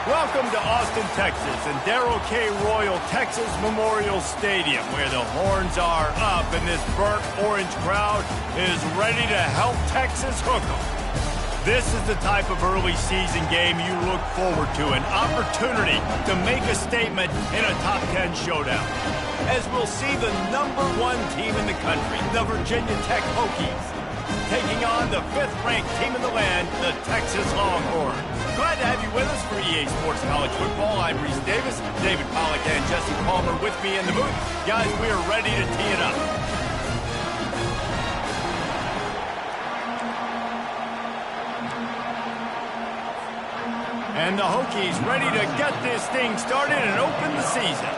Welcome to Austin, Texas, and Darrell K. Royal Texas Memorial Stadium, where the horns are up and this burnt orange crowd is ready to help Texas hook 'em. This is the type of early season game you look forward to, an opportunity to make a statement in a top 10 showdown. As we'll see the #1 team in the country, the Virginia Tech Hokies, taking on the 5th-ranked team in the land, the Texas Longhorns. Glad to have you with us for EA Sports College Football. I'm Reese Davis, David Pollack and Jesse Palmer with me in the booth. Guys, we are ready to tee it up. And the Hokies ready to get this thing started and open the season.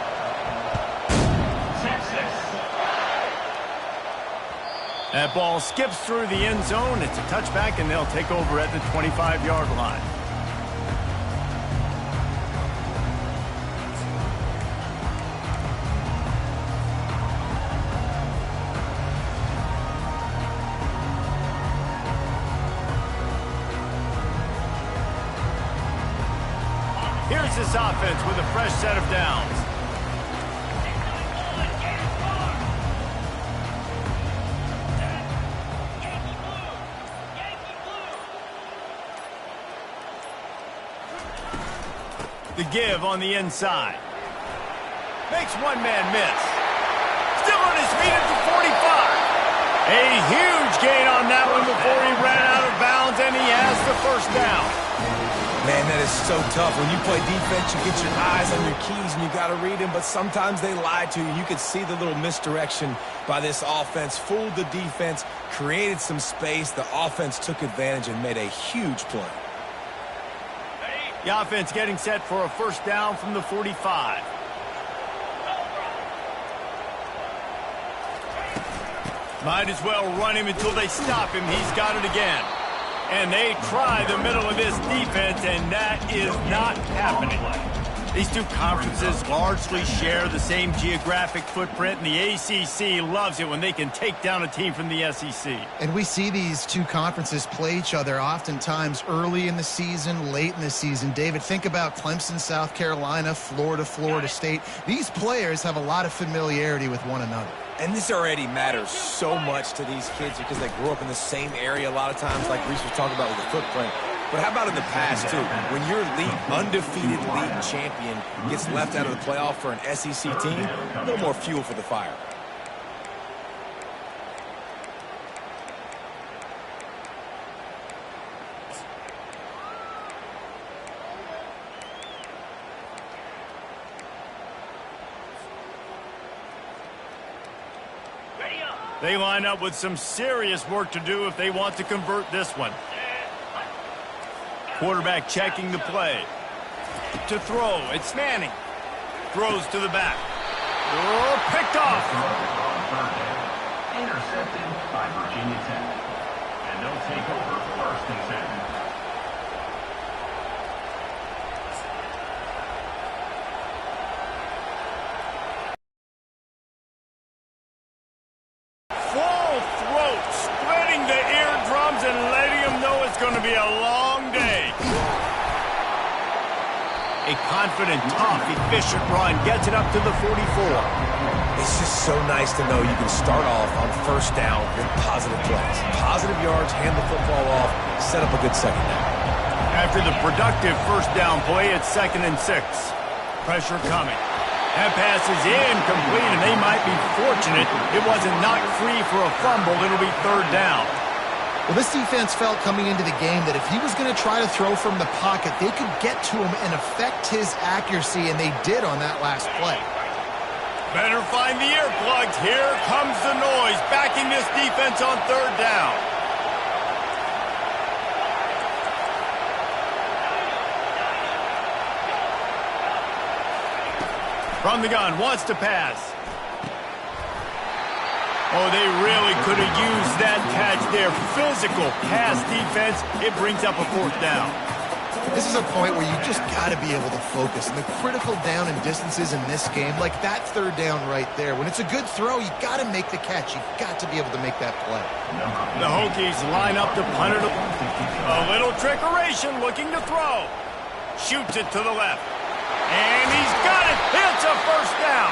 That ball skips through the end zone. It's a touchback, and they'll take over at the 25-yard line. Here's this offense with a fresh set of downs. The give on the inside. Makes one man miss. Still on his feet at the 45. A huge gain on that one before he ran out of bounds, and he has the first down. Man, that is so tough. When you play defense, you get your eyes on your keys and you got to read them, but sometimes they lie to you. You could see the little misdirection by this offense, fooled the defense, created some space. The offense took advantage and made a huge play. The offense getting set for a first down from the 45. Might as well run him until they stop him. He's got it again. And they try the middle of this defense, and that is not happening. These two conferences largely share the same geographic footprint, and the ACC loves it when they can take down a team from the SEC. And we see these two conferences play each other oftentimes early in the season, late in the season. David, think about Clemson, South Carolina, Florida, Florida State. These players have a lot of familiarity with one another. And this already matters so much to these kids because they grew up in the same area a lot of times, like Reese was talking about with the footprint. But how about in the past, too? When your undefeated league champion gets left out of the playoff for an SEC team, a little more fuel for the fire. They line up with some serious work to do if they want to convert this one. Quarterback checking the play. To throw, it's Manning. Throws to the back. Oh, picked off. Intercepted by Virginia Tech. And they'll take over first and 10. Going to be a long day. A confident, tough, efficient run gets it up to the 44. It's just so nice to know you can start off on first down with positive plays. Positive yards, hand the football off, set up a good second down. After the productive first down play, it's 2nd and 6. Pressure coming. That pass is incomplete, and they might be fortunate it wasn't knocked free for a fumble. It'll be 3rd down. Well, this defense felt coming into the game that if he was going to try to throw from the pocket, they could get to him and affect his accuracy, and they did on that last play. Better find the earplugs. Here comes the noise, backing this defense on 3rd down. From the gun, wants to pass. Oh, they really could have used that catch there. Physical pass defense. It brings up a 4th down. This is a point where you just got to be able to focus. And the critical down and distances in this game, like that 3rd down right there, when it's a good throw, you got to make the catch. You got to be able to make that play. The Hokies line up to punt it. A little trickeration, looking to throw. Shoots it to the left. And he's got it. It's a first down.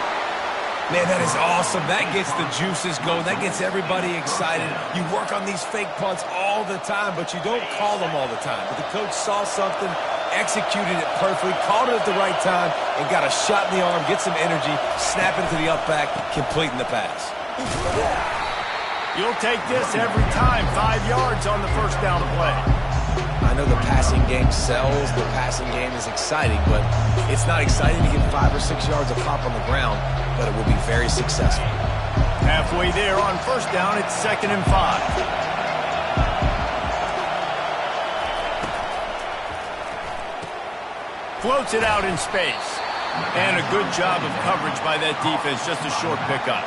Man, that is awesome. That gets the juices going. That gets everybody excited. You work on these fake punts all the time, but you don't call them all the time. But the coach saw something, executed it perfectly, called it at the right time, and got a shot in the arm, get some energy, snap it to the up back, completing the pass. You'll take this every time. 5 yards on the first down play. I know the passing game sells, the passing game is exciting, but it's not exciting to get 5 or 6 yards of pop on the ground, but it will be very successful. Halfway there on first down, it's 2nd and 5. Floats it out in space. And a good job of coverage by that defense, just a short pickup.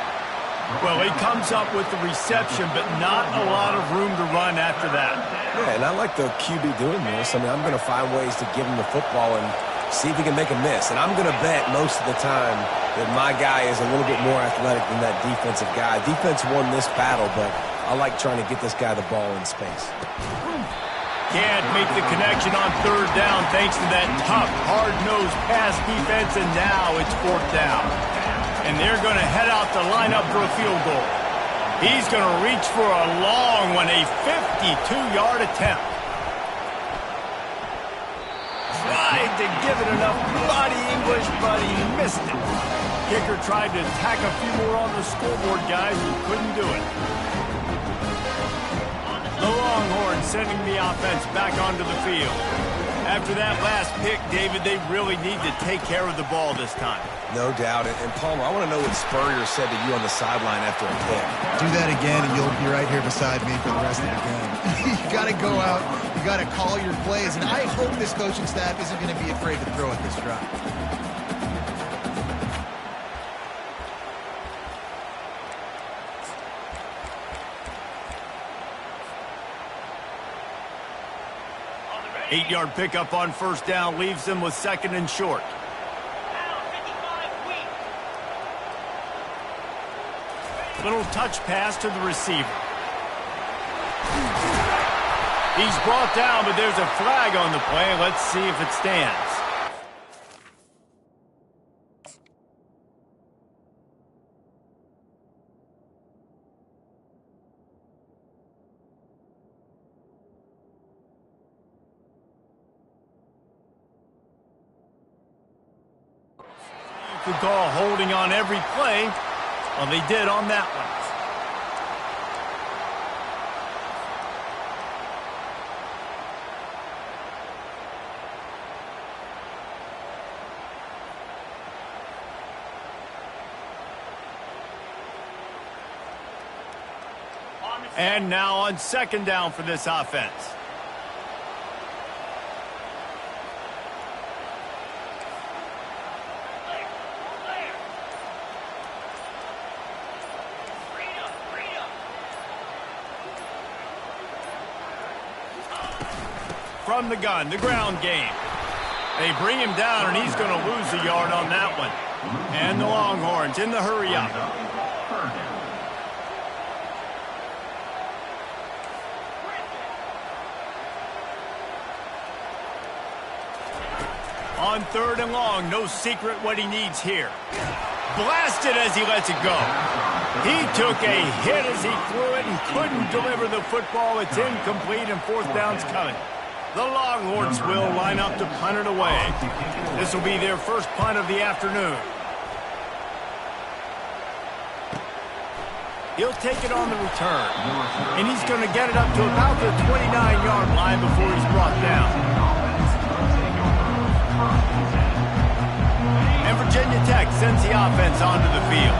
Well, he comes up with the reception, but not a lot of room to run after that. Yeah, and I like the QB doing this. I mean, I'm going to find ways to give him the football and see if he can make a miss. And I'm going to bet most of the time that my guy is a little bit more athletic than that defensive guy. Defense won this battle, but I like trying to get this guy the ball in space. Can't make the connection on 3rd down thanks to that tough, hard-nosed pass defense, and now it's 4th down. And they're going to head out to line up for a field goal. He's going to reach for a long one, a 52-yard attempt. Tried to give it enough body English, but he missed it. Kicker tried to tack a few more on the scoreboard, guys, and couldn't do it. The Longhorns sending the offense back onto the field. After that last pick, David, they really need to take care of the ball this time. No doubt. And Palmer, I want to know what Spurrier said to you on the sideline after a pick. Do that again, and you'll be right here beside me for the rest of the game. You got to go out. You got to call your plays. And I hope this coaching staff isn't going to be afraid to throw at this drive. Eight-yard pickup on first down leaves them with 2nd and short. Little touch pass to the receiver. He's brought down, but there's a flag on the play. Let's see if it stands. Could call holding on every play. Well, they did on that one. And now on 2nd down for this offense. From the gun, the ground game. They bring him down, and he's going to lose a yard on that one. And the Longhorns in the hurry up. On 3rd and long, no secret what he needs here. Blasted as he lets it go. He took a hit as he threw it and couldn't deliver the football. It's incomplete, and 4th down's coming. The Longhorns will line up to punt it away. This will be their first punt of the afternoon. He'll take it on the return. And he's going to get it up to about the 29-yard line before he's brought down. And Virginia Tech sends the offense onto the field.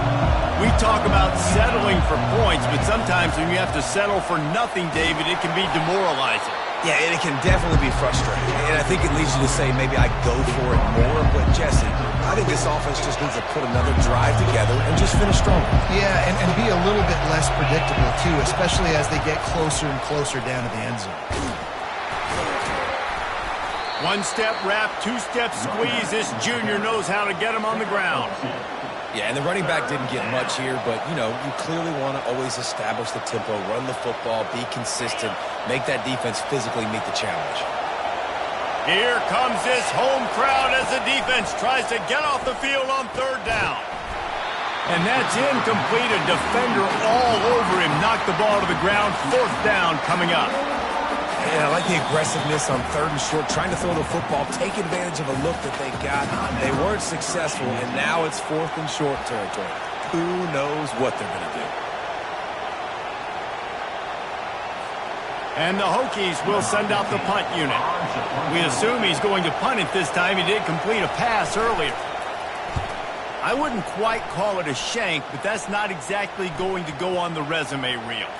We talk about settling for points, but sometimes when you have to settle for nothing, David, it can be demoralizing. Yeah, and it can definitely be frustrating. And I think it leads you to say maybe I go for it more. But, Jesse, I think this offense just needs to put another drive together and just finish stronger. Yeah, and be a little bit less predictable, too, especially as they get closer and closer down to the end zone. One-step wrap, two-step squeeze. This junior knows how to get him on the ground. Yeah, and the running back didn't get much here, but, you know, you clearly want to always establish the tempo, run the football, be consistent, make that defense physically meet the challenge. Here comes this home crowd as the defense tries to get off the field on third down. And that's incomplete. A defender all over him. Knocked the ball to the ground. Fourth down coming up. Yeah, I like the aggressiveness on third and short, trying to throw the football, take advantage of a look that they got. They weren't successful, and now it's fourth and short territory. Who knows what they're going to do? And the Hokies will send out the punt unit. We assume he's going to punt it this time. He did complete a pass earlier. I wouldn't quite call it a shank, but that's not exactly going to go on the resume reel.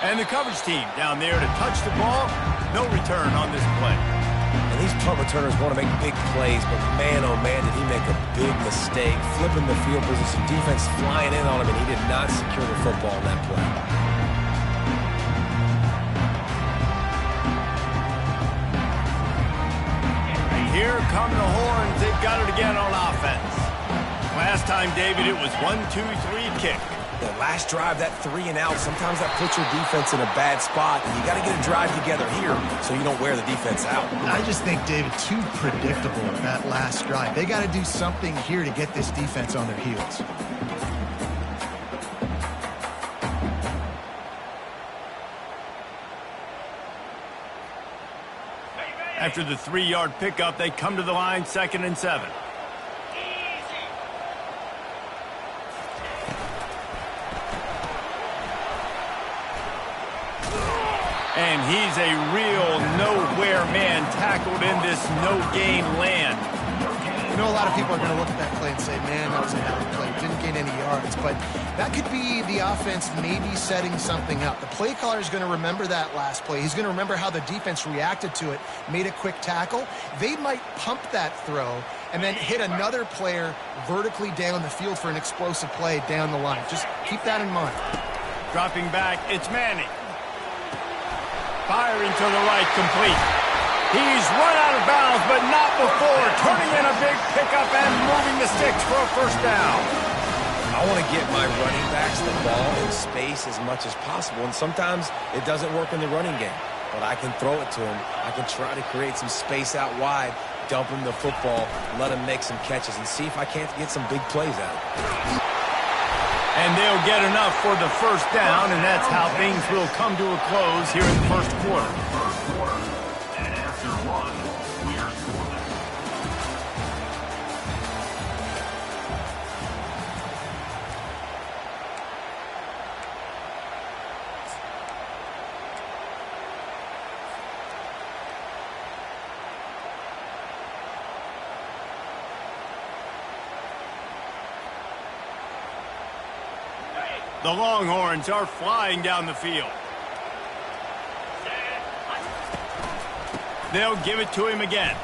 And the coverage team down there to touch the ball. No return on this play. And these punt returners want to make big plays, but man, oh man, did he make a big mistake. Flipping the field position, defense flying in on him, and he did not secure the football in that play. Here come the Horns. They've got it again on offense. Last time, David, it was 1-2-3 kick. The last drive, that 3 and out, sometimes that puts your defense in a bad spot, and you got to get a drive together here so you don't wear the defense out. I just think, David, too predictable that last drive. They got to do something here to get this defense on their heels. After the 3-yard pickup, they come to the line, 2nd and 7. And he's a real nowhere man tackled in this no-gain land. You know, a lot of people are going to look at that play and say, man, that was a hell of a play. Didn't gain any yards. But that could be the offense maybe setting something up. The play caller is going to remember that last play. He's going to remember how the defense reacted to it, made a quick tackle. They might pump that throw and then hit another player vertically down the field for an explosive play down the line. Just keep that in mind. Dropping back, it's Manning. Firing to the right, complete. He's run out of bounds, but not before. Turning in a big pickup and moving the sticks for a first down. I want to get my running backs the ball in space as much as possible, and sometimes it doesn't work in the running game. But I can throw it to him. I can try to create some space out wide, dump him the football, let him make some catches, and see if I can't get some big plays out of it. And they'll get enough for the first down, and that's how things will come to a close here in the first quarter. And after one, we are scoreless. The Longhorns are flying down the field. They'll give it to him again.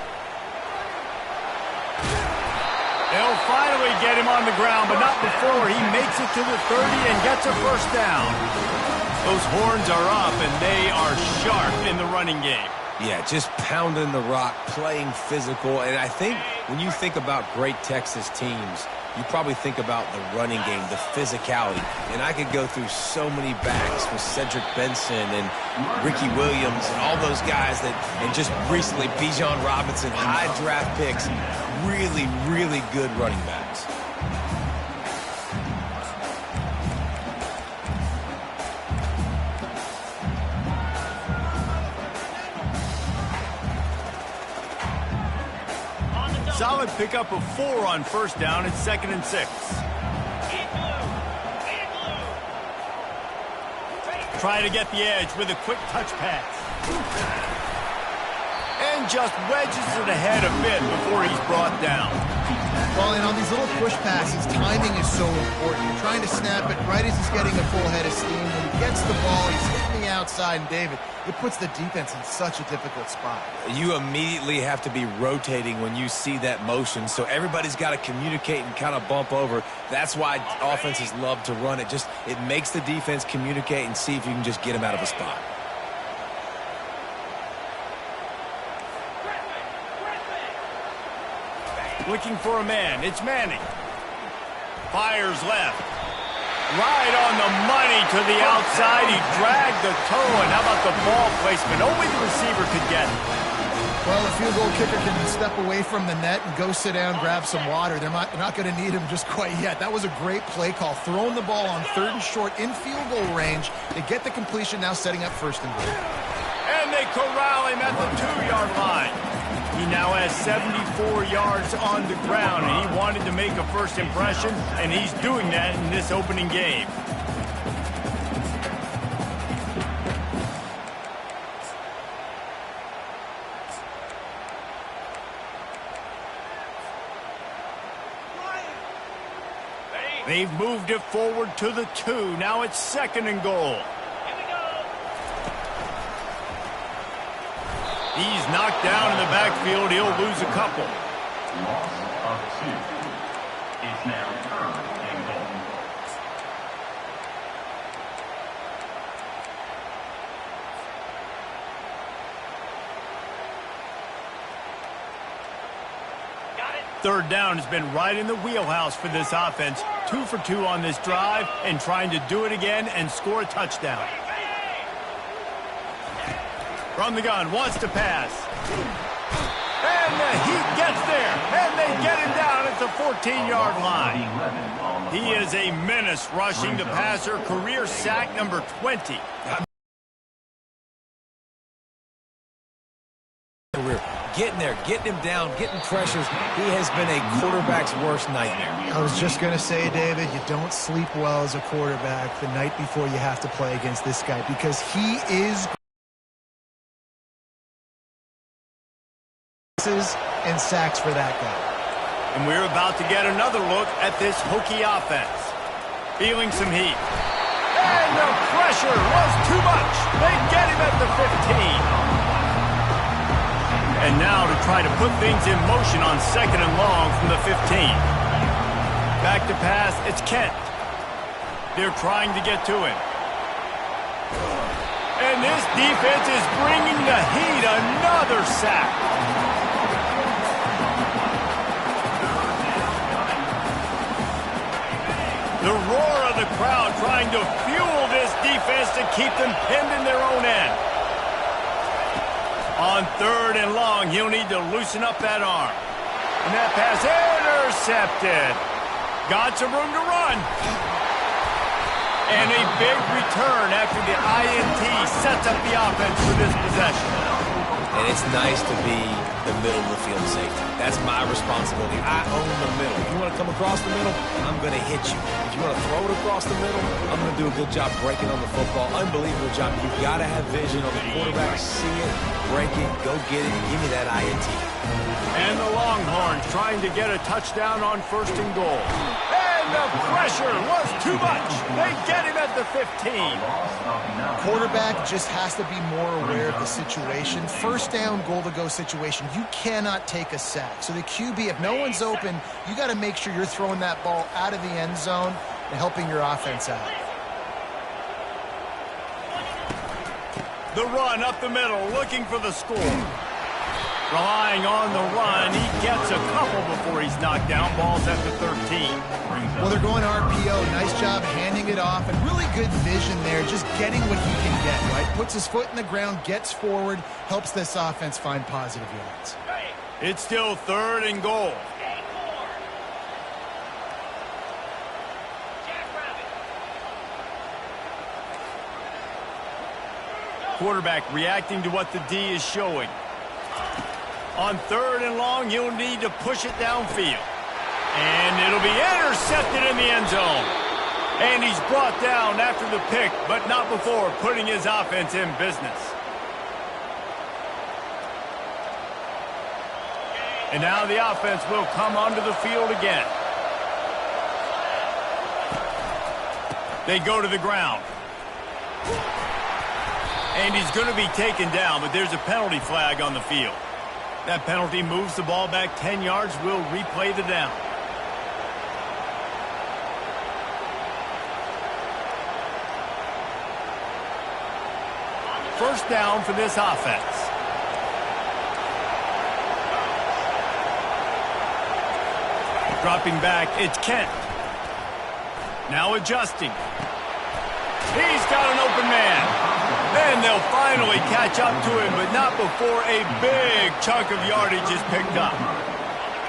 They'll finally get him on the ground, but not before he makes it to the 30 and gets a first down. Those Horns are up, and they are sharp in the running game. Yeah, just pounding the rock, playing physical. And I think when you think about great Texas teams, you probably think about the running game, the physicality. And I could go through so many backs with Cedric Benson and Ricky Williams and all those guys that, and just recently Bijan Robinson, high draft picks, really, really good running backs. Solid pickup of 4 on first down. It's 2nd and 6. Trying to get the edge with a quick touch pass. And just wedges it ahead a bit before he's brought down. Well, and on these little push passes, timing is so important. You're trying to snap it right as he's getting a full head of steam. When he gets the ball, he's hitting the outside, and David, it puts the defense in such a difficult spot. You immediately have to be rotating when you see that motion, so everybody's got to communicate and kind of bump over. That's why offenses love to run it. Just it makes the defense communicate and see if you can just get them out of a spot. Looking for a man. It's Manning. Fires left. Right on the money to the outside. He dragged the toe, and how about the ball placement? Only the receiver could get it. Well, the field goal kicker can step away from the net and go sit down, grab some water. They're not going to need him just quite yet. That was a great play call. Throwing the ball on 3rd and short in field goal range. They get the completion, now setting up 1st and goal. And they corral him at the 2-yard line. He now has 74 yards on the ground, and he wanted to make a first impression, and he's doing that in this opening game. They've moved it forward to the 2. Now it's 2nd and goal. He's knocked down in the backfield. He'll lose a couple. Loss of 2. It's now 3rd and goal. Third down has been right in the wheelhouse for this offense. 2 for 2 on this drive and trying to do it again and score a touchdown. From the gun, wants to pass. And he gets there, and they get him down at the 14-yard line. He is a menace rushing the passer, career sack number 20. Getting there, getting him down, getting pressures. He has been a quarterback's worst nightmare. I was just going to say, David, you don't sleep well as a quarterback the night before you have to play against this guy because he is and sacks for that guy. And we're about to get another look at this Hokie offense. Feeling some heat. And the pressure was too much. They get him at the 15. And now to try to put things in motion on 2nd and long from the 15. Back to pass, it's Kent. They're trying to get to him. And this defense is bringing the heat. Another sack. The roar of the crowd trying to fuel this defense to keep them pinned in their own end. On 3rd and long, he'll need to loosen up that arm. And that pass intercepted. Got some room to run. And a big return after the INT sets up the offense for this possession. And it's nice to be the middle of the field safety. That's my responsibility. I own the middle. If you want to come across the middle, I'm going to hit you. If you want to throw it across the middle, I'm going to do a good job breaking on the football. Unbelievable job. You've got to have vision on the quarterback. See it, break it, go get it, and give me that INT. And the Longhorns trying to get a touchdown on 1st and goal. And the pressure was too much. They get him at the 15. Quarterback just has to be more aware of the situation. 1st down, goal-to-go situation. You cannot take a sack. So the QB, if no one's open, you got to make sure you're throwing that ball out of the end zone and helping your offense out. The run up the middle, looking for the score. Relying on the run, he gets a couple before he's knocked down. Ball's at the 13. Well, they're going RPO. Nice job handing it off, and really good vision there, just getting what he can get, right? Puts his foot in the ground, gets forward, helps this offense find positive yards. It's still 3rd and goal. Quarterback reacting to what the D is showing. On 3rd and long, he'll need to push it downfield. And it'll be intercepted in the end zone. And he's brought down after the pick, but not before putting his offense in business. And now the offense will come onto the field again. They go to the ground. And he's going to be taken down, but there's a penalty flag on the field. That penalty moves the ball back 10 yards. We'll replay the down. First down for this offense. Dropping back, it's Kent. Now adjusting. He's got an open man. And they'll finally catch up to him, but not before a big chunk of yardage is picked up.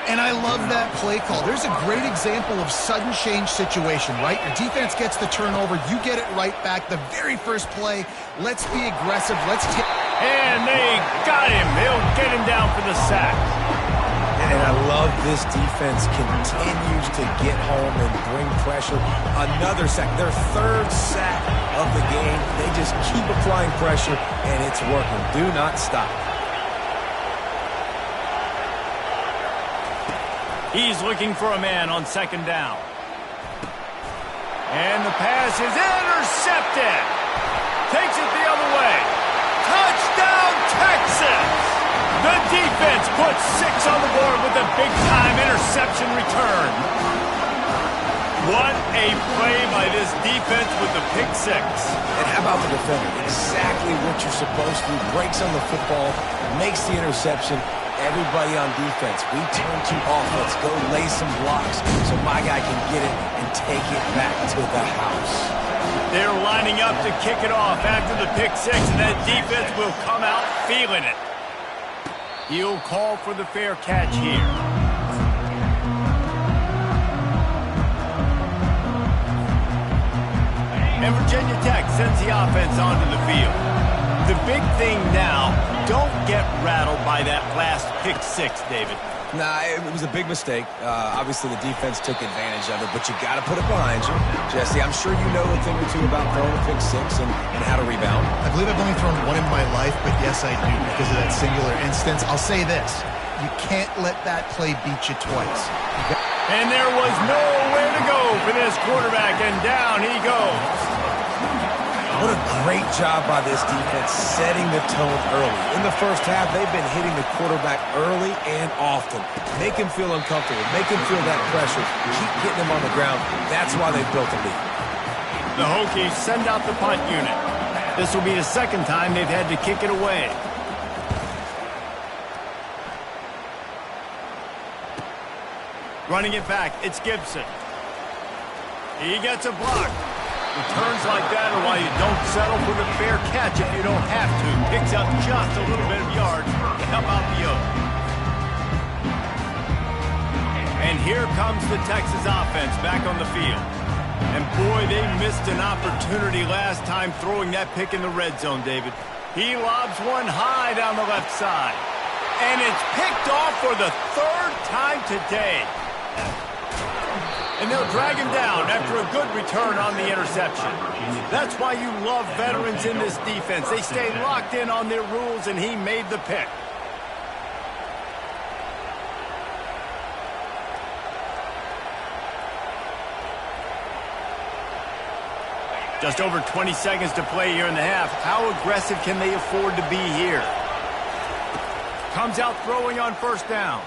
And I love that play call. There's a great example of sudden change situation, right? Your defense gets the turnover, you get it right back. The very first play, let's be aggressive, let's take... And they got him. They'll get him down for the sack. And I love this defense continues to get home and bring pressure. Another sack, their third sack of the game. They just keep applying pressure, and it's working. Do not stop. He's looking for a man on second down. And the pass is intercepted. Takes it the other way. Touchdown, Texas! The defense puts 6 on the board with a big-time interception return. What a play by this defense with the pick 6. And how about the defender? Exactly what you're supposed to do. Breaks on the football, makes the interception. Everybody on defense, we turn to offense. Go lay some blocks so my guy can get it and take it back to the house. They're lining up to kick it off after the pick 6, and that defense will come out feeling it. He'll call for the fair catch here. And Virginia Tech sends the offense onto the field. The big thing now, don't get rattled by that last pick 6, David. Nah, it was a big mistake. Obviously, the defense took advantage of it, but you got to put it behind you. Jesse, I'm sure you know a thing or two about throwing a pick 6 and how to rebound. I believe I've only thrown one in my life, but yes, I do because of that singular instance. I'll say this. You can't let that play beat you twice. And there was nowhere to go for this quarterback, and down he goes. What a great job by this defense setting the tone early. In the first half, they've been hitting the quarterback early and often. Make him feel uncomfortable. Make him feel that pressure. Keep getting him on the ground. That's why they've built a lead. The Hokies send out the punt unit. This will be the second time they've had to kick it away. Running it back, it's Gibson. He gets a block. Returns like that are why you don't settle for the fair catch if you don't have to. Picks up just a little bit of yards to help out the yoke. And here comes the Texas offense back on the field. And boy, they missed an opportunity last time throwing that pick in the red zone, David. He lobs one high down the left side. And it's picked off for the 3rd time today. And they'll drag him down after a good return on the interception. That's why you love veterans in this defense. They stay locked in on their rules, and he made the pick. Just over 20 seconds to play here in the half. How aggressive can they afford to be here? Comes out throwing on first down.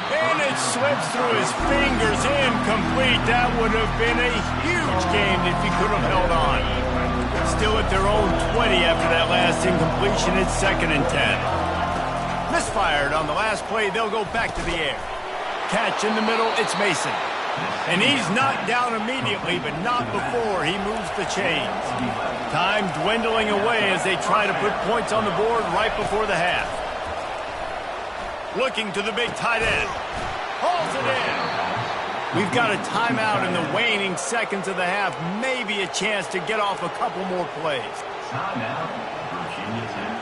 And it slips through his fingers, incomplete. That would have been a huge game if he could have held on. Still at their own 20 after that last incompletion. It's 2nd and 10. Misfired on the last play. They'll go back to the air. Catch in the middle. It's Mason. And he's knocked down immediately, but not before he moves the chains. Time dwindling away as they try to put points on the board right before the half. Looking to the big tight end. Hauls it in. We've got a timeout in the waning seconds of the half. Maybe a chance to get off a couple more plays. Timeout, Virginia Tech.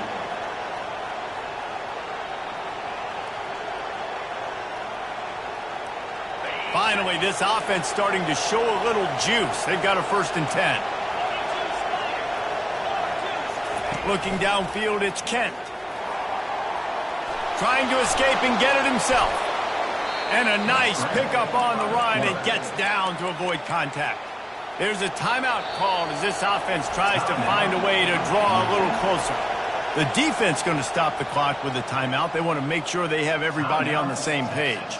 Finally, this offense starting to show a little juice. They've got a 1st and 10. Looking downfield, it's Kent. Trying to escape and get it himself. And a nice pickup on the run and gets down to avoid contact. There's a timeout called as this offense tries to find a way to draw a little closer. The defense going to stop the clock with a timeout. They want to make sure they have everybody on the same page.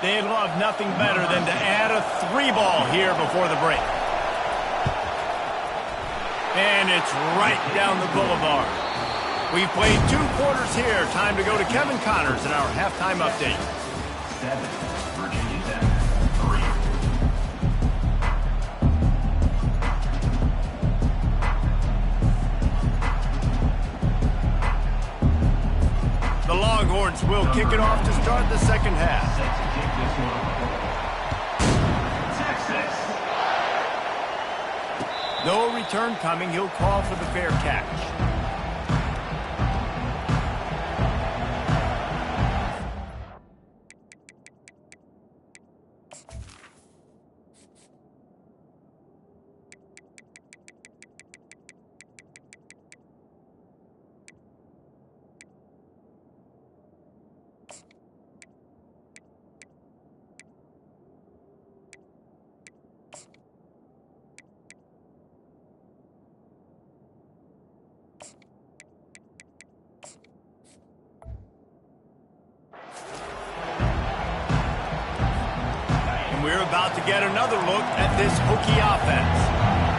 They'd love nothing better than to add a 3-ball here before the break. And it's right down the boulevard. We've played 2 quarters here. Time to go to Kevin Connors in our halftime update. 7, Virginia Tech, 3. offense will kick it off to start the second half. Set to kick this one. Texas. No return coming. He'll call for the fair catch. We're about to get another look at this Hokie offense.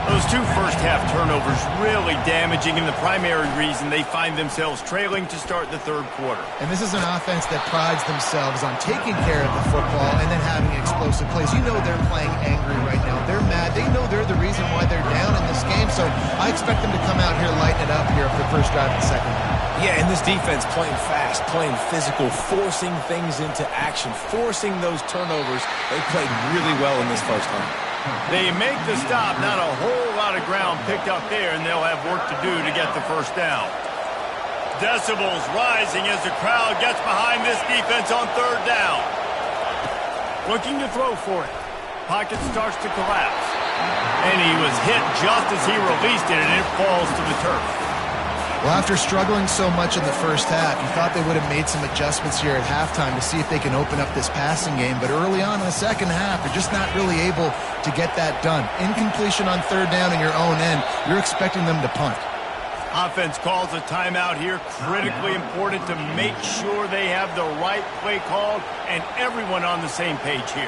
Those two first-half turnovers really damaging, and the primary reason they find themselves trailing to start the third quarter. And this is an offense that prides themselves on taking care of the football and then having explosive plays. You know they're playing angry right now. They're mad. They know they're the reason why they're down in this game, so I expect them to come out here, lighten it up here for the first drive of the second half. Yeah, and this defense playing fast, playing physical, forcing things into action, forcing those turnovers. They played really well in this first half. They make the stop, not a whole lot of ground picked up there, and they'll have work to do to get the first down. Decibels rising as the crowd gets behind this defense on third down. Looking to throw for it. Pocket starts to collapse. And he was hit just as he released it, and it falls to the turf. Well, after struggling so much in the first half, you thought they would have made some adjustments here at halftime to see if they can open up this passing game. But early on in the second half, they're just not really able to get that done. Incompletion on third down in your own end, you're expecting them to punt. Offense calls a timeout here. Critically important to make sure they have the right play called and everyone on the same page here.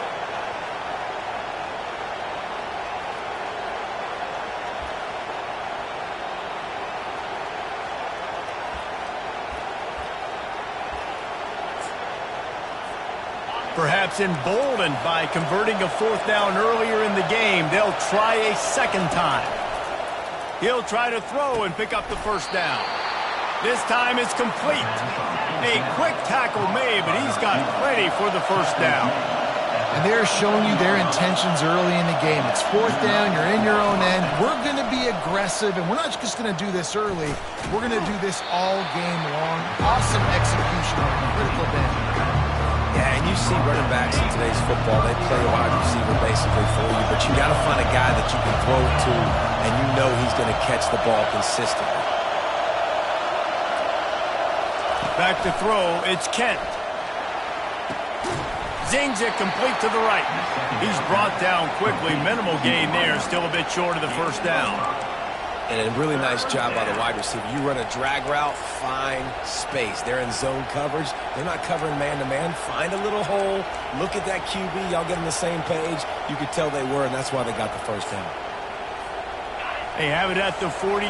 Perhaps emboldened by converting a fourth down earlier in the game, they'll try a second time. He'll try to throw and pick up the first down. This time it's complete. A quick tackle made, but he's got plenty for the first down. And they're showing you their intentions early in the game. It's fourth down, you're in your own end. We're going to be aggressive, and we're not just going to do this early. We're going to do this all game long. Awesome execution on a critical down. Yeah, and you see running backs in today's football, they play a wide receiver basically for you, but you got to find a guy that you can throw it to, and you know he's going to catch the ball consistently. Back to throw, it's Kent. Zings it complete to the right. He's brought down quickly. Minimal gain there, still a bit short of the first down. And a really nice job by the wide receiver. You run a drag route, find space. They're in zone coverage. They're not covering man-to-man. Find a little hole. Look at that QB. Y'all get on the same page. You could tell they were, and that's why they got the first down. They have it at the 43,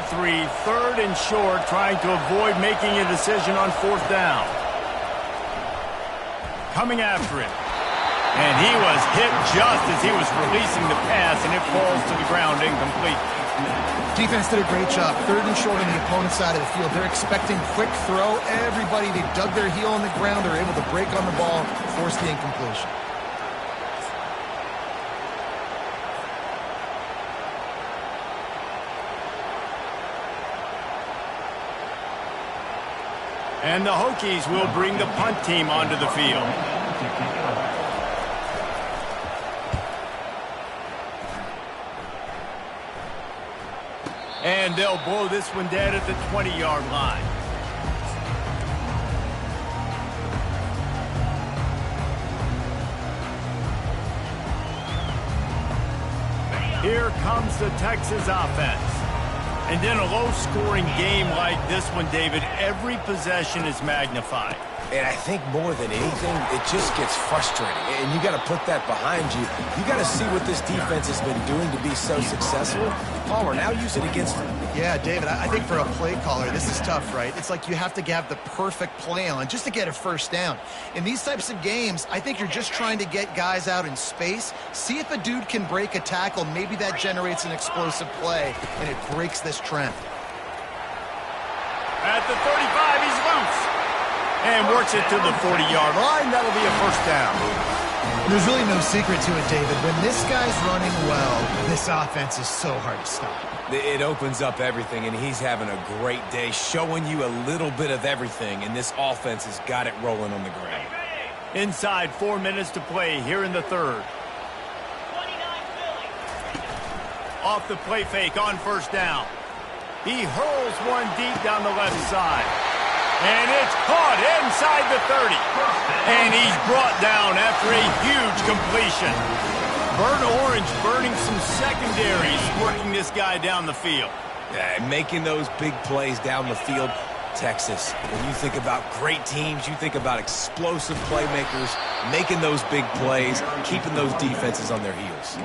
third and short, trying to avoid making a decision on fourth down. Coming after him. And he was hit just as he was releasing the pass, and it falls to the ground incomplete. Defense did a great job. Third and short on the opponent's side of the field. They're expecting quick throw. Everybody, they dug their heel on the ground. They're able to break on the ball, force the incompletion. And the Hokies will bring the punt team onto the field. And they'll blow this one dead at the 20-yard line. Here comes the Texas offense. And in a low-scoring game like this one, David, every possession is magnified. And I think more than anything, it just gets frustrating. And you got to put that behind you. You got to see what this defense has been doing to be so successful. Palmer, now use it against them. Yeah, David, I think for a play caller, this is tough, right? It's like you have to have the perfect play on just to get a first down. In these types of games, I think you're just trying to get guys out in space, see if a dude can break a tackle. Maybe that generates an explosive play, and it breaks this trend. At the 35, he's loose. And works it to the 40-yard line. That'll be a first down. There's really no secret to it, David. When this guy's running well, this offense is so hard to stop. It opens up everything, and he's having a great day, showing you a little bit of everything, and this offense has got it rolling on the ground. Inside 4 minutes to play here in the third. Off the play fake on first down. He hurls one deep down the left side. And it's caught inside the 30. And he's brought down after a huge completion. Burnt Orange burning some secondaries, working this guy down the field. Yeah, making those big plays down the field. Texas, when you think about great teams, you think about explosive playmakers, making those big plays, keeping those defenses on their heels.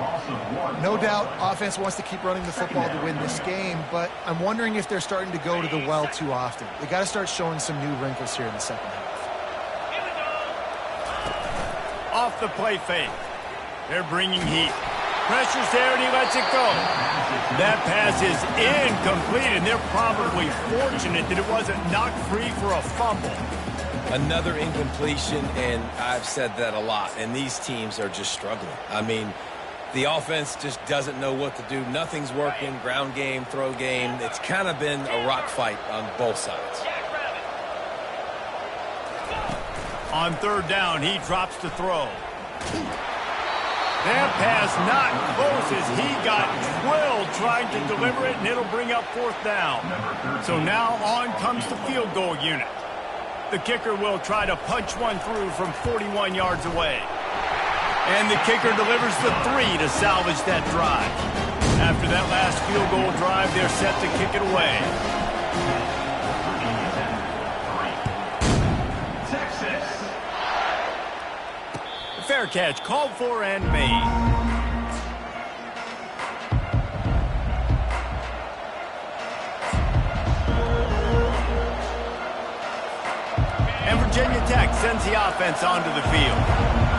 No doubt, offense wants to keep running the football to win this game, but I'm wondering if they're starting to go to the well too often. They got to start showing some new wrinkles here in the second half. Off the play fake. They're bringing heat. Pressure's there, and he lets it go. That pass is incomplete, and they're probably fortunate that it wasn't knocked free for a fumble. Another incompletion, and I've said that a lot, and these teams are just struggling. I mean, the offense just doesn't know what to do. Nothing's working, ground game, throw game. It's kind of been a rock fight on both sides. On third down, he drops to throw. That pass not close as he got drilled trying to deliver it, and it'll bring up fourth down. So now on comes the field goal unit. The kicker will try to punch one through from 41 yards away. And the kicker delivers the 3 to salvage that drive. After that last field goal drive, they're set to kick it away. Fair catch, called for and made. And Virginia Tech sends the offense onto the field.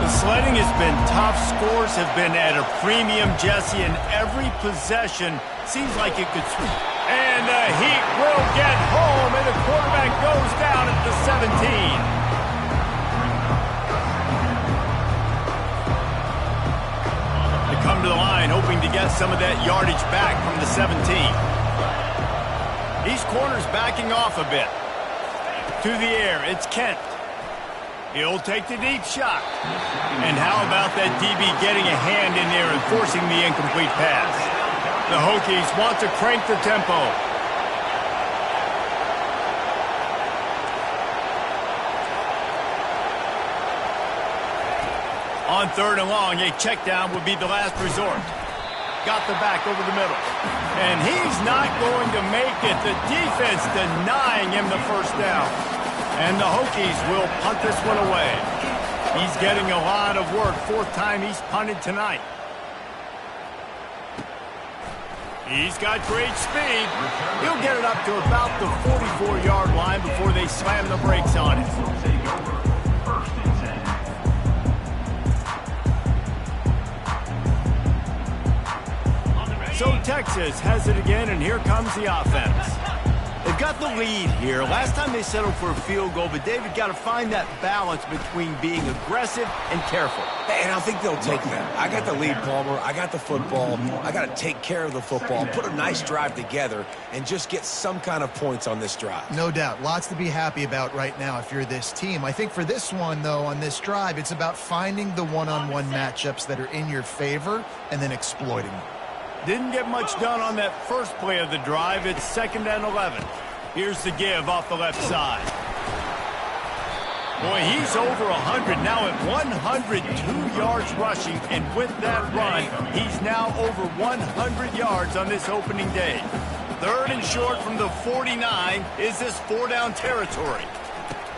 The sledding has been tough. Scores have been at a premium, Jesse, and every possession seems like it could swing. And the Heat will get home, and the quarterback goes down at the 17. Come to the line, hoping to get some of that yardage back from the 17. These corners backing off a bit. To the air, it's Kent. He'll take the deep shot. And how about that DB getting a hand in there and forcing the incomplete pass? The Hokies want to crank the tempo. On third and long, a check down would be the last resort. Got the back over the middle. And he's not going to make it. The defense denying him the first down. And the Hokies will punt this one away. He's getting a lot of work. Fourth time he's punted tonight. He's got great speed. He'll get it up to about the 44-yard line before they slam the brakes on it. So Texas has it again, and here comes the offense. They've got the lead here. Last time they settled for a field goal, but David got to find that balance between being aggressive and careful. And I think they'll take that. I got the lead, Palmer. I got the football. I got to take care of the football, put a nice drive together, and just get some kind of points on this drive. No doubt. Lots to be happy about right now if you're this team. I think for this one, though, on this drive, it's about finding the one-on-one matchups that are in your favor and then exploiting them. Didn't get much done on that first play of the drive. It's 2nd and 11. Here's the give off the left side. Boy, he's over 100 now at 102 yards rushing, and with that run, he's now over 100 yards on this opening day. 3rd and short from the 49. Is this 4-down territory?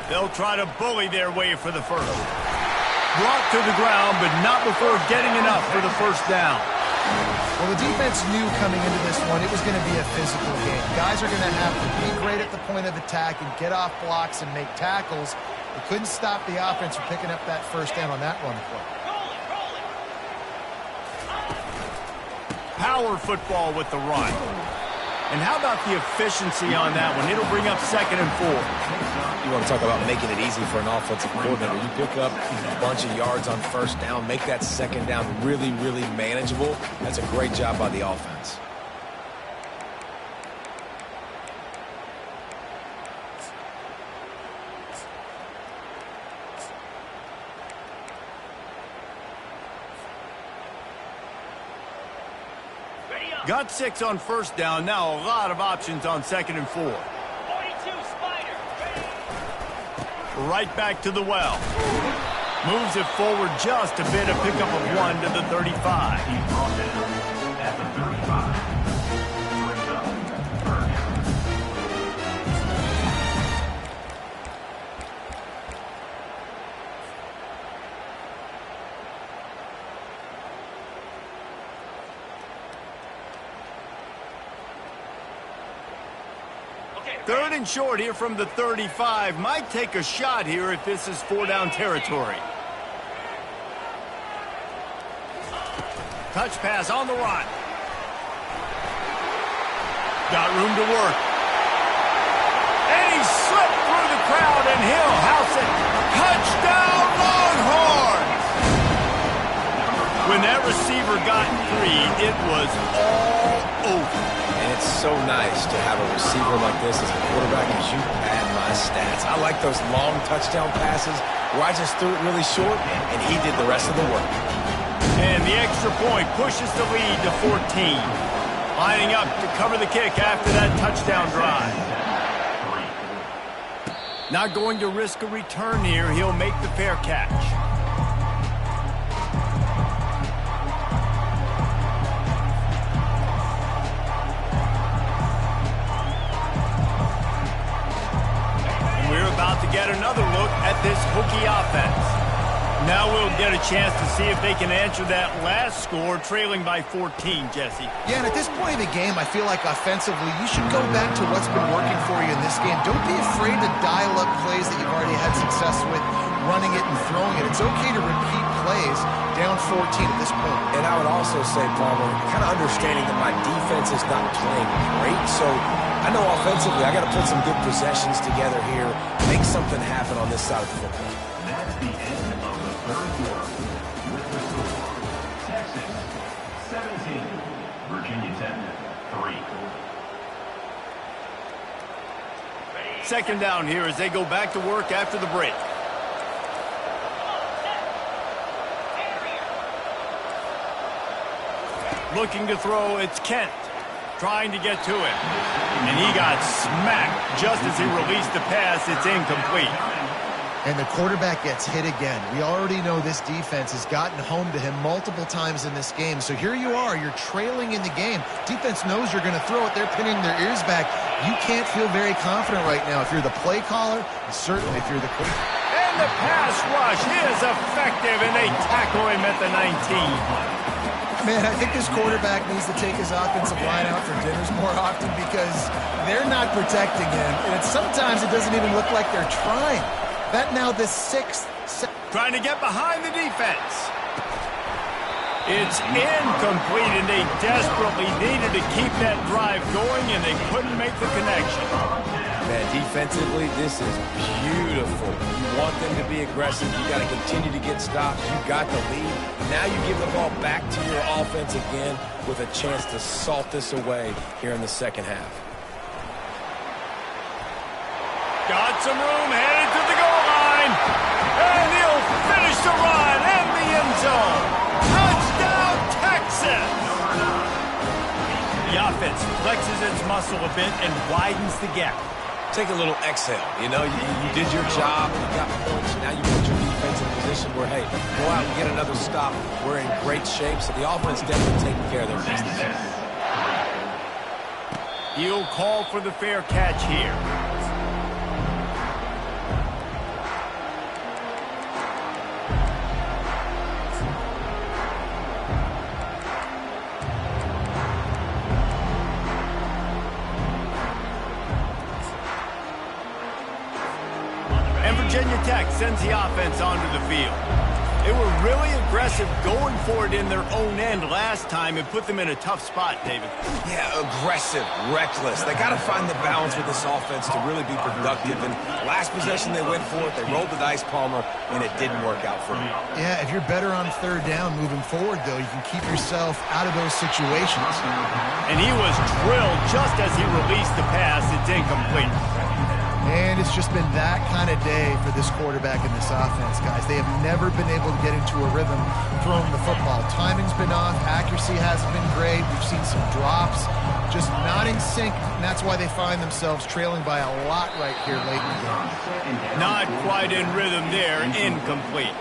They'll try to bully their way for the first. Brought to the ground, but not before getting enough for the first down. Well, the defense knew coming into this one it was going to be a physical game. Guys are going to have to be great at the point of attack and get off blocks and make tackles. They couldn't stop the offense from picking up that first down on that run play. Power football with the run. And how about the efficiency on that one? It'll bring up 2nd and 4. You want to talk about making it easy for an offensive coordinator. You pick up a bunch of yards on 1st down, make that 2nd down really, really manageable. That's a great job by the offense. Got 6 on 1st down. Now a lot of options on 2nd and 4. 42 Spider. Right back to the well. Moves it forward just a bit. A pickup of 1 to the 35. He's brought down at the 35. First up, first. Third and short here from the 35. Might take a shot here if this is 4-down territory. Touch pass on the run. Got room to work. And he slipped through the crowd, and he'll house it. Touchdown, Longhorns! When that receiver got free, it was all over. And it's so nice to have a receiver like this as a quarterback as you pad my stats. I like those long touchdown passes where I just threw it really short, and he did the rest of the work. And the extra point pushes the lead to 14. Lining up to cover the kick after that touchdown drive. Not going to risk a return here. He'll make the fair catch. And we're about to get another look at this Hokie offense. Now we'll get a chance to see if they can answer that last score, trailing by 14, Jesse. Yeah, and at this point in the game, I feel like offensively, you should go back to what's been working for you in this game. Don't be afraid to dial up plays that you've already had success with, running it and throwing it. It's okay to repeat plays down 14 at this point. And I would also say, Palmer, kind of understanding that my defense is not playing great, so I know offensively I got to put some good possessions together here, make something happen on this side of the football. That's the end of the third quarter. With the score, Texas 17, Virginia Tech 3. Second down here as they go back to work after the break. Looking to throw, it's Kent. Trying to get to him. And he got smacked just as he released the pass. It's incomplete. And the quarterback gets hit again. We already know this defense has gotten home to him multiple times in this game. So here you are, you're trailing in the game. Defense knows you're going to throw it. They're pinning their ears back. You can't feel very confident right now if you're the play caller, and certainly if you're the coach. And the pass rush is effective, and they tackle him at the 19. Man, I think this quarterback needs to take his offensive line out for dinners more often because they're not protecting him. And sometimes it doesn't even look like they're trying. That now the 6th. Trying to get behind the defense. It's incomplete, and they desperately needed to keep that drive going, and they couldn't make the connection. Man, defensively, this is beautiful. You want them to be aggressive. You got to continue to get stops. You got the lead. Now you give the ball back to your offense again with a chance to salt this away here in the second half. Got some room, headed to the goal line. And he'll finish the run in the end zone. Touchdown, Texas! The offense flexes its muscle a bit and widens the gap. Take a little exhale. You know, you did your job, you got points, now you put your defense in a position where, hey, go out and get another stop. We're in great shape, so the offense definitely taking care of their business. He'll call for the fair catch here. And Virginia Tech sends the offense onto the field. They were really aggressive going for it in their own end last time and put them in a tough spot, David. Yeah, aggressive, reckless. They got to find the balance with this offense to really be productive. And last possession they went for it, they rolled the dice, Palmer, and it didn't work out for them. Yeah, if you're better on third down moving forward, though, you can keep yourself out of those situations. And he was drilled just as he released the pass. It's incomplete. And it's just been that kind of day for this quarterback and this offense, guys. They have never been able to get into a rhythm throwing the football. Timing's been off. Accuracy hasn't been great. We've seen some drops, just not in sync, and that's why they find themselves trailing by a lot right here late in the game. Not quite in rhythm there. Incomplete.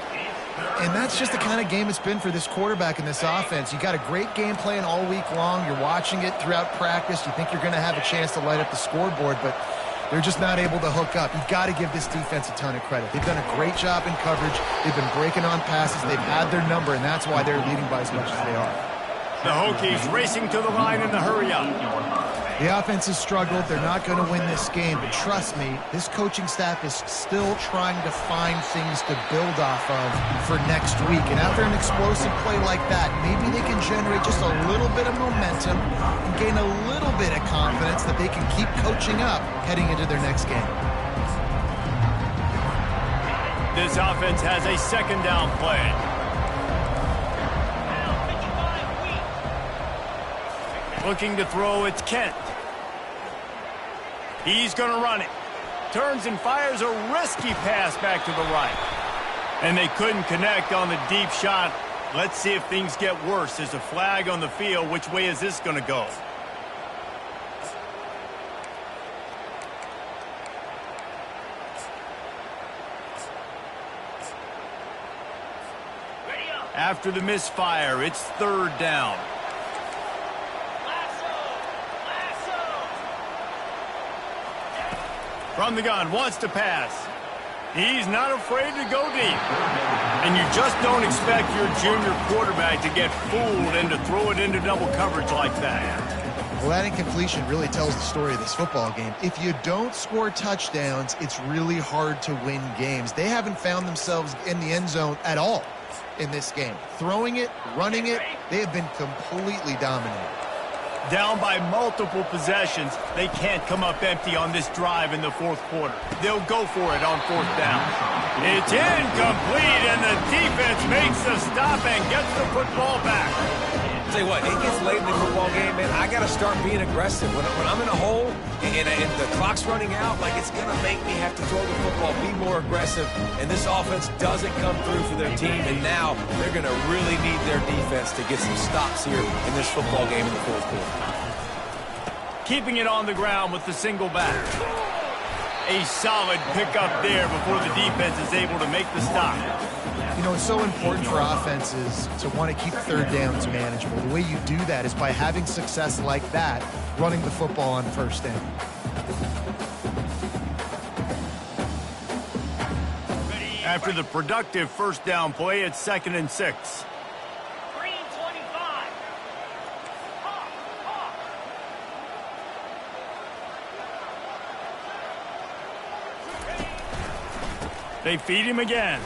And that's just the kind of game it's been for this quarterback and this offense. You got a great game plan all week long. You're watching it throughout practice. You think you're going to have a chance to light up the scoreboard, but they're just not able to hook up. You've got to give this defense a ton of credit. They've done a great job in coverage. They've been breaking on passes. They've had their number, and that's why they're leading by as much as they are. The Hokies racing to the line in the hurry-up. The offense has struggled. They're not going to win this game, but trust me, this coaching staff is still trying to find things to build off of for next week. And after an explosive play like that, maybe they can generate just a little bit of momentum and gain a little bit of confidence that they can keep coaching up heading into their next game. This offense has a second down play. Looking to throw, it's Kent. He's going to run it. Turns and fires a risky pass back to the right. And they couldn't connect on the deep shot. Let's see if things get worse. There's a flag on the field. Which way is this going to go? After the misfire, it's third down. From the gun, wants to pass. He's not afraid to go deep. And you just don't expect your junior quarterback to get fooled and to throw it into double coverage like that. Well, that incompletion really tells the story of this football game. If you don't score touchdowns, it's really hard to win games. They haven't found themselves in the end zone at all in this game. Throwing it, running it, they have been completely dominated. Down by multiple possessions, they can't come up empty on this drive in the fourth quarter. They'll go for it on fourth down. It's incomplete, and the defense makes the stop and gets the football back. Tell you what, it gets late in the football game, man. I got to start being aggressive. When I'm in a hole and the clock's running out, like, it's going to make me have to throw the football, be more aggressive. And this offense doesn't come through for their team, and now they're going to really need their defense to get some stops here in this football game in the fourth quarter. Keeping it on the ground with the single back. A solid pickup there before the defense is able to make the stop. You know, it's so important for offenses to want to keep third downs manageable. The way you do that is by having success like that, running the football on first down. After the productive first down play, it's 2nd and 6. Green 25. They feed him again.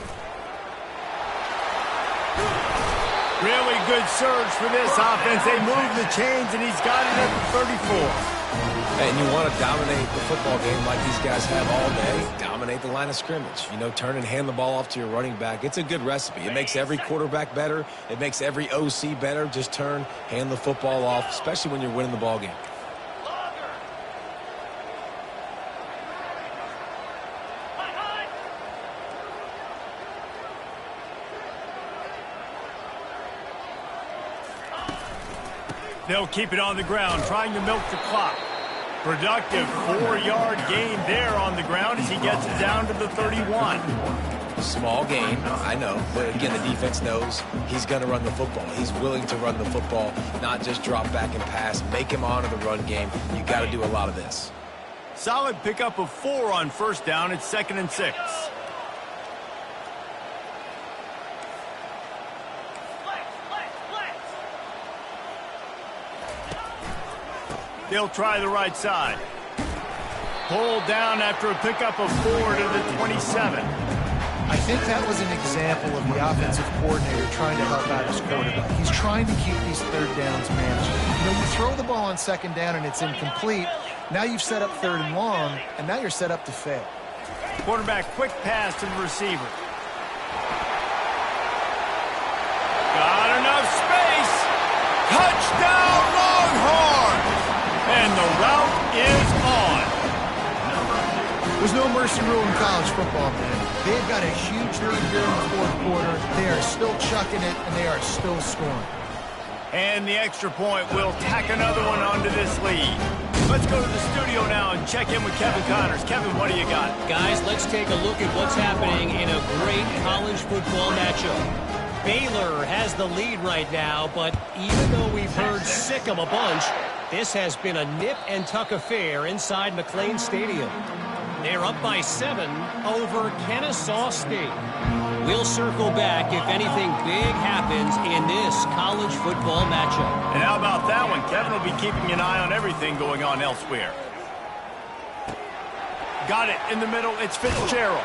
Really good surge for this offense. They move the chains, and he's got it at the 34. And you want to dominate the football game like these guys have all day. Dominate the line of scrimmage. You know, turn and hand the ball off to your running back. It's a good recipe. It makes every quarterback better. It makes every OC better. Just turn, hand the football off, especially when you're winning the ball game. They'll keep it on the ground, trying to milk the clock. Productive 4-yard gain there on the ground as he gets it down to the 31. Small gain, I know, but again, the defense knows he's going to run the football. He's willing to run the football, not just drop back and pass, make him honor the run game. You got to do a lot of this. Solid pickup of 4 on first down. It's 2nd and 6. They'll try the right side. Pulled down after a pickup of 4 to the 27. I think that was an example of the offensive coordinator trying to help out his quarterback. He's trying to keep these third downs manageable. You know, you throw the ball on second down and it's incomplete. Now you've set up third and long, and now you're set up to fail. Quarterback quick pass to the receiver. Got enough space. Touchdown Longhorns! And the route is on. There's no mercy rule in college football, man. They've got a huge lead here in the fourth quarter. They are still chucking it, and they are still scoring. And the extra point will tack another one onto this lead. Let's go to the studio now and check in with Kevin Connors. Kevin, what do you got? Guys, let's take a look at what's happening in a great college football matchup. Baylor has the lead right now, but even though we've heard sick 'em a bunch, this has been a nip-and-tuck affair inside McLean Stadium. They're up by 7 over Kennesaw State. We'll circle back if anything big happens in this college football matchup. And how about that one? Kevin will be keeping an eye on everything going on elsewhere. Got it in the middle. It's Fitzgerald.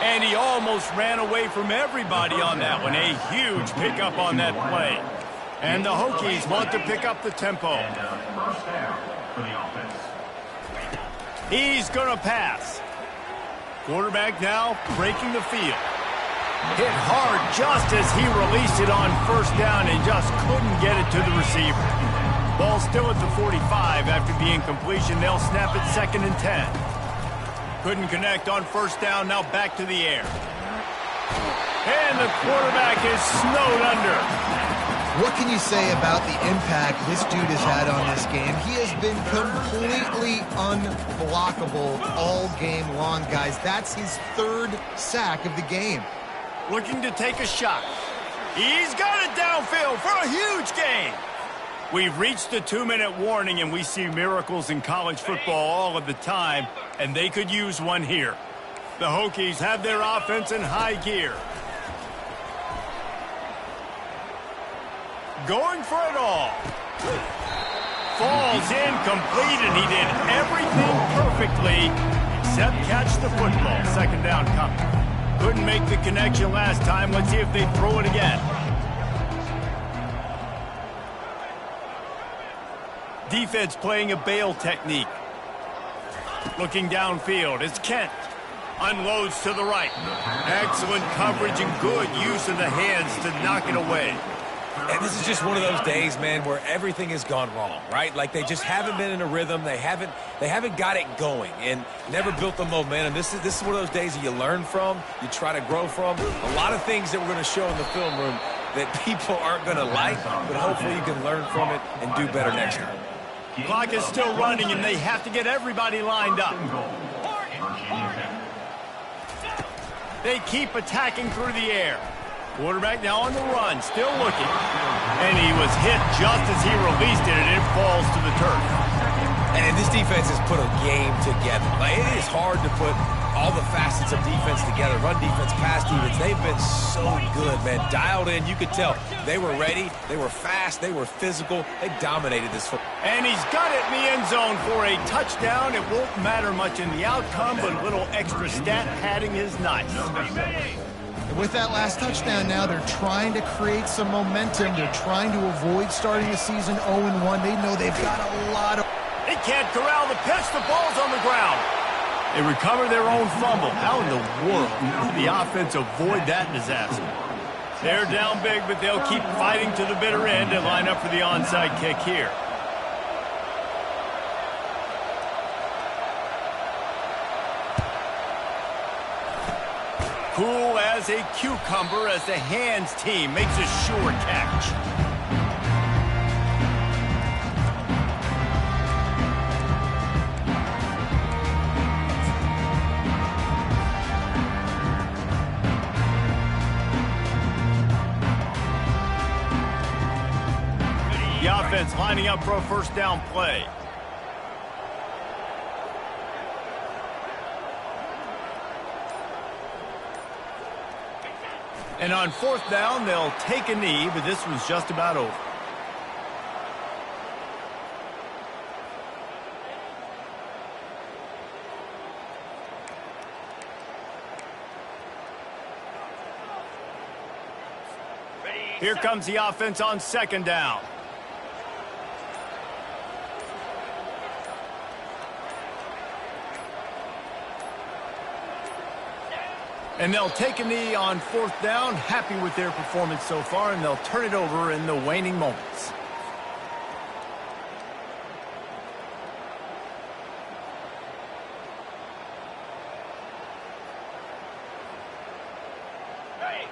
And he almost ran away from everybody on that one. A huge pickup on that play. And the Hokies want to pick up the tempo. First down for the offense. He's going to pass. Quarterback now breaking the field. Hit hard just as he released it on first down and just couldn't get it to the receiver. Ball still at the 45 after the incompletion. They'll snap it 2nd and 10. Couldn't connect on first down. Now back to the air. And the quarterback is snowed under. What can you say about the impact this dude has had on this game? He has been completely unblockable all game long, guys. That's his 3rd sack of the game. Looking to take a shot. He's got it downfield for a huge gain. We've reached the 2-minute warning, and we see miracles in college football all of the time, and they could use one here. The Hokies have their offense in high gear. Going for it all. Falls incomplete, and he did everything perfectly except catch the football. 2nd down coming. Couldn't make the connection last time. Let's see if they throw it again. Defense playing a bail technique. Looking downfield. It's Kent. Unloads to the right. Excellent coverage and good use of the hands to knock it away. And this is just one of those days, man, where everything has gone wrong, right? Like they just haven't been in a rhythm. They haven't got it going and never built the momentum. This is one of those days that you learn from, you try to grow from. A lot of things that we're going to show in the film room that people aren't going to like, but hopefully you can learn from it and do better next time. Clock is still running, and they have to get everybody lined up. They keep attacking through the air. Quarterback now on the run, still looking. And he was hit just as he released it, and it falls to the turf. And this defense has put a game together. Like, it is hard to put all the facets of defense together. Run defense, pass defense. They've been so good, man. Dialed in. You could tell they were ready. They were fast. They were physical. They dominated this football. And he's got it in the end zone for a touchdown. It won't matter much in the outcome, but a little extra stat padding is nice. And with that last touchdown now, they're trying to create some momentum. They're trying to avoid starting the season 0-1. They know they've got a lot of... They can't corral the pitch. The ball's on the ground. They recover their own fumble. How in the world did the offense avoid that disaster? They're down big, but they'll keep fighting to the bitter end and line up for the onside kick here. Cool as a cucumber as the hands team makes a sure catch. The offense lining up for a first down play. And on fourth down, they'll take a knee, but this one's just about over. Here comes the offense on second down. And they'll take a knee on fourth down, happy with their performance so far, and they'll turn it over in the waning moments.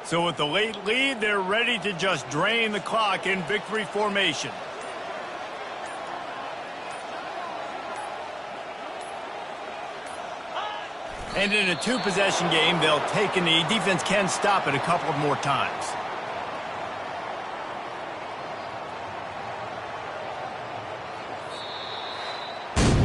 So with the late lead, they're ready to just drain the clock in victory formation. And in a two-possession game, they'll take a knee. Defense can stop it a couple more times.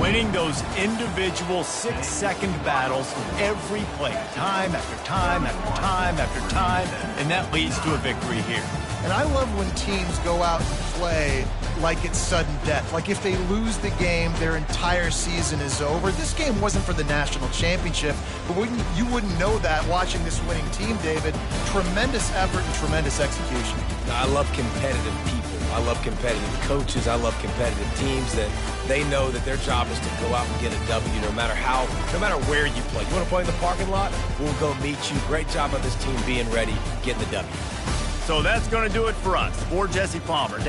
Winning those individual 6-second battles every play, time after time after time after time, and that leads to a victory here. And I love when teams go out and play like it's sudden death. Like if they lose the game, their entire season is over. This game wasn't for the national championship, but you wouldn't know that watching this winning team, David. Tremendous effort and tremendous execution. I love competitive people. I love competitive coaches. I love competitive teams that they know that their job is to go out and get a W no matter where you play. You want to play in the parking lot? We'll go meet you. Great job of this team being ready, getting the W. So that's going to do it for us. For Jesse Palmer.